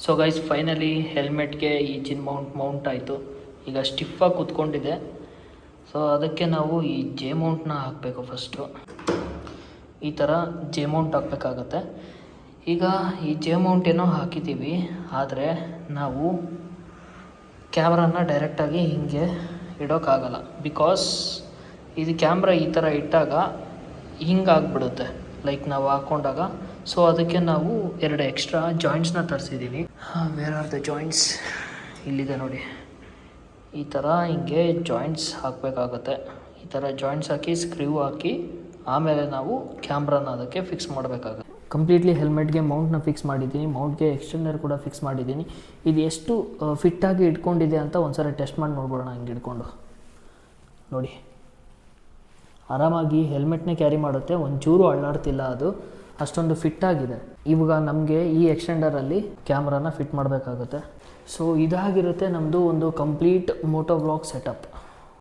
So guys finally ಹೆಲ್ಮೆಟ್ಗೆ ಈ ಜಿನ್ Mount ಆಯಿತು. ಈಗ ಸ್ಟಿಫಾಗಿ ಕೂತ್ಕೊಂಡಿದೆ. ಸೊ ಅದಕ್ಕೆ ನಾವು ಈ ಜೆ ಮೌಂಟ್ನ ಹಾಕಬೇಕು. ಫಸ್ಟು ಈ ಥರ ಜೆ ಮೌಂಟ್ ಹಾಕಬೇಕಾಗತ್ತೆ. ಈಗ ಈ ಜೆ ಮೌಂಟ್ ಏನೋ ಹಾಕಿದ್ದೀವಿ, ಆದರೆ ನಾವು ಕ್ಯಾಮ್ರಾನ ಡೈರೆಕ್ಟಾಗಿ ಹಿಂಗೆ ಇಡೋಕ್ಕಾಗಲ್ಲ. ಬಿಕಾಸ್ ಇದು ಕ್ಯಾಮ್ರಾ ಈ ಥರ ಇಟ್ಟಾಗ ಹಿಂಗಾಗ್ಬಿಡುತ್ತೆ, ಲೈಕ್ ನಾವು ಹಾಕ್ಕೊಂಡಾಗ. ಸೊ ಅದಕ್ಕೆ ನಾವು 2 ಎಕ್ಸ್ಟ್ರಾ ಜಾಯಿಂಟ್ಸ್ನ ತರಿಸಿದ್ದೀವಿ. Where are the joints? ಇಲ್ಲಿದೆ ನೋಡಿ. ಈ ಥರ ಹಿಂಗೆ ಜಾಯಿಂಟ್ಸ್ ಹಾಕಬೇಕಾಗತ್ತೆ. ಈ ಥರ ಜಾಯಿಂಟ್ಸ್ ಹಾಕಿ ಸ್ಕ್ರೂ ಹಾಕಿ ಆಮೇಲೆ ನಾವು ಕ್ಯಾಮ್ರಾನ ಅದಕ್ಕೆ ಫಿಕ್ಸ್ ಮಾಡಬೇಕಾಗುತ್ತೆ. ಕಂಪ್ಲೀಟ್ಲಿ ಹೆಲ್ಮೆಟ್ಗೆ ಮೌಂಟ್ನ ಫಿಕ್ಸ್ ಮಾಡಿದ್ದೀನಿ. ಮೌಂಟ್ಗೆ ಎಕ್ಸ್ಟೆಂಡರ್ ಕೂಡ ಫಿಕ್ಸ್ ಮಾಡಿದ್ದೀನಿ. ಇದು ಎಷ್ಟು ಫಿಟ್ಟಾಗಿ ಇಟ್ಕೊಂಡಿದೆ ಅಂತ ಒಂದ್ಸರಿ ಟೆಸ್ಟ್ ಮಾಡಿ ನೋಡ್ಬೋಣ. ಹಿಂಗೆ ಇಟ್ಕೊಂಡು ನೋಡಿ, ಆರಾಮಾಗಿ ಹೆಲ್ಮೆಟ್ನೇ ಕ್ಯಾರಿ ಮಾಡುತ್ತೆ. ಒಂಚೂರು ಅಳ್ಳಾಡ್ತಿಲ್ಲ, ಅದು ಅಷ್ಟೊಂದು ಫಿಟ್ಟಾಗಿದೆ. ಇವಾಗ ನಮಗೆ ಈ ಎಕ್ಸ್ಟೆಂಡರಲ್ಲಿ ಕ್ಯಾಮ್ರಾನ ಫಿಟ್ ಮಾಡಬೇಕಾಗುತ್ತೆ. ಸೊ ಇದಾಗಿರುತ್ತೆ ನಮ್ಮದು ಒಂದು ಕಂಪ್ಲೀಟ್ ಮೋಟೋ ವ್ಲಾಗ್ ಸೆಟಪ್.